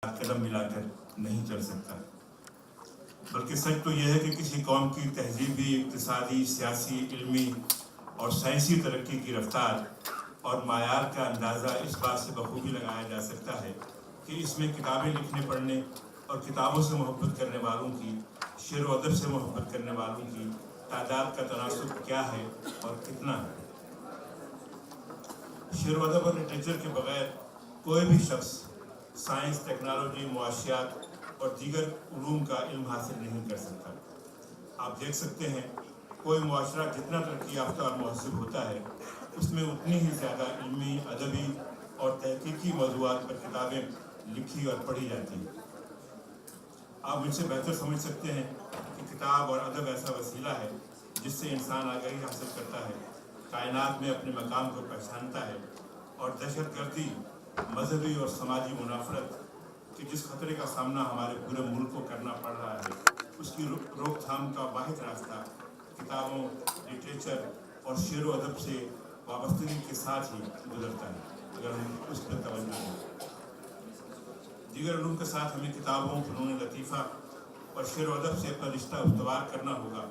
قدم ملاکر نہیں چل سکتا، بلکہ سچ تو یہ ہے کہ کسی قوم کی تہذیبی، اقتصادی، سیاسی، علمی اور سائنسی ترقی کی رفتار اور معیار کا اندازہ اس بات سے بخوبی لگایا جا سکتا ہے کہ اس میں کتابیں لکھنے پڑھنے اور کتابوں سے محبت کرنے والوں کی، شعر و ادب سے محبت کرنے والوں کی تعداد کا تناسب کیا ہے اور کتنا ہے۔ شعر و ادب اور لٹریچر کے بغیر کوئی بھی شخص سائنس، ٹیکنالوجی، معاشیات اور دیگر علوم کا علم حاصل نہیں کر سکتا۔ آپ دیکھ سکتے ہیں کوئی معاشرہ جتنا ترقی یافتہ اور مہذب ہوتا ہے، اس میں اتنی ہی زیادہ علمی، ادبی اور تحقیقی موضوعات پر کتابیں لکھی اور پڑھی جاتی ہیں۔ آپ مجھ سے بہتر سمجھ سکتے ہیں کہ کتاب اور ادب ایسا وسیلہ ہے جس سے انسان آگاہی حاصل کرتا ہے، کائنات میں اپنے مقام کو پہچانتا ہے اور دہشت گردی، مذہبی اور سماجی منافرت کہ جس خطرے کا سامنا ہمارے پورے ملک کو کرنا پڑ رہا ہے، اس کی روک تھام کا واحد راستہ کتابوں، لٹریچر اور شعر و ادب سے وابستگی کے ساتھ ہی گزرتا ہے، اگر ہم اس پر توجہ دیں۔ دیگر علوم کے ساتھ ہمیں کتابوں، فنون لطیفہ اور شعر و ادب سے اپنا رشتہ استوار کرنا ہوگا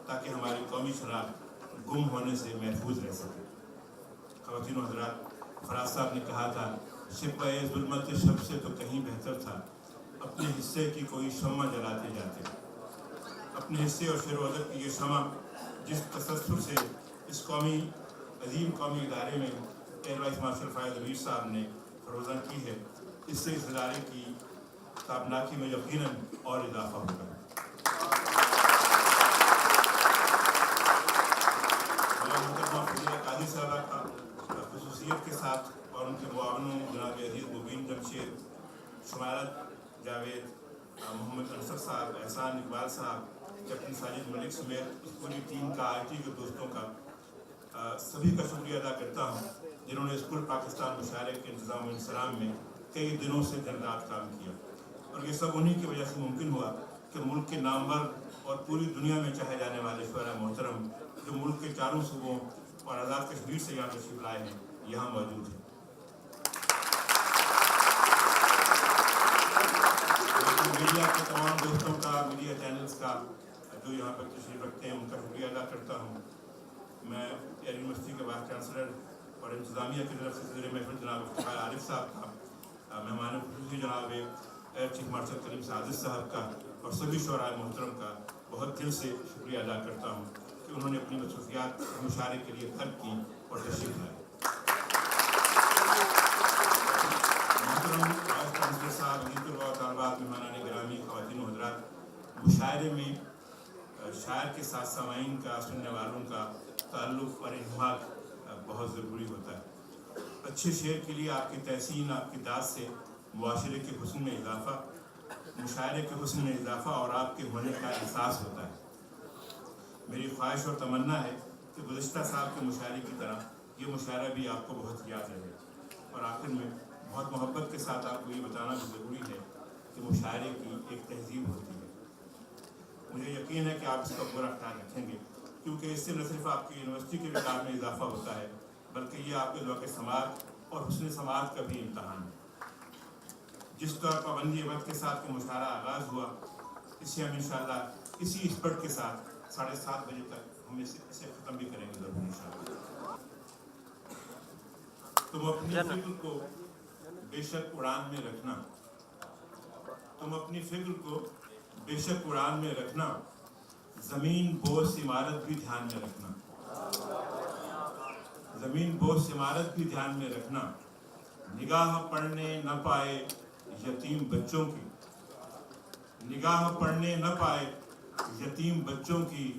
تاکہ ہماری قومی شناخت گم ہونے سے محفوظ رہ سکے۔ خواتین و حضرات، فراز صاحب نے کہا تھا، شبہ ظلمت شب سے تو کہیں بہتر تھا، اپنے حصے کی کوئی شمع جلاتے جاتے۔ اپنے حصے اور شعر و ادب کی یہ شمع جس تسلسل سے اس عظیم قومی ادارے میں ایئر وائس مارشل فائز امیر صاحب نے فروزاں کی ہے، اس سے اس ادارے کی تابناکی میں یقیناً اور اضافہ ہوگا۔ قاضی صاحبہ کا خصوصیت کے ساتھ اور ان کے معاونوں جناب عزیز مبین جمشید، شمارت جاوید، محمد انصر صاحب، احسان اقبال صاحب، کیپٹن ساجد ملک سمیت اس پوری ٹیم کا، آئی ٹی کے دوستوں کا، سبھی کا شکریہ ادا کرتا ہوں جنہوں نے اسکول پاکستان مشاعرے کے انتظام و انصرام میں کئی دنوں سے دن رات کام کیا، اور یہ سب انہی کی وجہ سے ممکن ہوا کہ ملک کے نامور اور پوری دنیا میں چاہے جانے والے شعراء محترم جو ملک کے چاروں صوبوں اور آزاد کشمیر سے یہاں تشریف لائے ہیں، یہاں موجود ہیں۔ میڈیا کے تمام دوستوں کا، میڈیا چینلز کا جو یہاں پر تشریف رکھتے ہیں، ان کا شکریہ ادا کرتا ہوں۔ میں ایئر یونیورسٹی کے وائس چانسلر اور انتظامیہ کی طرف سے صدر محفل جناب افتخار عارف صاحب کا، مہمان خصوصی جناب ایئر چیف مارشل کریم سعادت صاحب کا اور سبھی شعراء محترم کا بہت دل سے شکریہ ادا کرتا ہوں کہ انہوں نے اپنی مصروفیات مشاعرے کے لیے ترک کی اور تشریف لائے۔ محترم وائس چانسلر صاحب، عزیز طلباء و طالبات، مہمانان گرامی، خواتین و حضرات، مشاعرے میں شاعر کے ساتھ سامعین کا، سننے والوں کا تعلق اور انہماک بہت ضروری ہوتا ہے۔ اچھے شعر کے لیے آپ کی تحسین، آپ کی داد سے معاشرے کے حسن میں اضافہ، مشاعرے کے حسن میں اضافہ اور آپ کے ہونے کا احساس ہوتا ہے۔ میری خواہش اور تمنا ہے کہ گزشتہ سال کے مشاعرے کی طرح یہ مشاعرہ بھی آپ کو بہت یاد رہے، اور آخر میں بہت محبت کے ساتھ آپ کو یہ بتانا بھی ضروری ہے کہ مشاعرے کی ایک تہذیب ہوتی ہے۔ مجھے یقین ہے کہ آپ اس کا پورا خیال رکھیں گے، کیونکہ اس سے نہ صرف آپ کی یونیورسٹی کے وقار میں اضافہ ہوتا ہے، بلکہ یہ آپ کے ذوق سماعت اور حسن سماعت کا بھی امتحان ہے۔ جس طرح پابندی وقت کے ساتھ مشاعرہ آغاز ہوا، اسے ہم انشاءاللہ اسی اسپرٹ کے ساتھ 7:30 بجے تک ہم اسے ختم بھی کریں گے ضرور انشاءاللہ۔ تم اپنی فکر کو بے شک اڑان میں رکھنا، تم اپنی فکر کو بے شک اڑان میں رکھنا، زمین بوس عمارت بھی دھیان میں رکھنا، زمین بوس عمارت بھی دھیان میں رکھنا، نگاہ پڑھنے نہ پائے یتیم بچوں کی، نگاہ پڑھنے نہ پائے یتیم بچوں کی،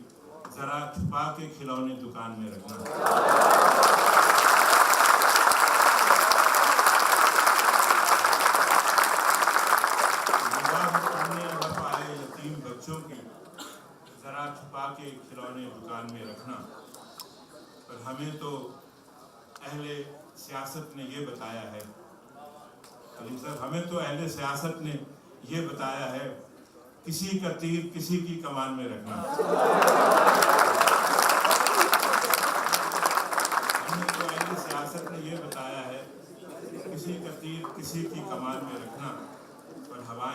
ذرا چھپا کے کھلونے دکان میں رکھنا۔ نگاہ پڑھنے نہ پائے یتیم بچوں کی، ذرا چھپا کے کھلونے دکان میں رکھنا۔ اور ہمیں تو اہل سیاست نے یہ بتایا ہے، ہمیں تو اہل سیاست نے یہ بتایا ہے، کسی کا تیر کسی کی کمان میں رکھنا۔ ہمیں تو اہل سیاست نے یہ بتایا ہے، کسی کا تیر کسی کی کمان میں رکھنا،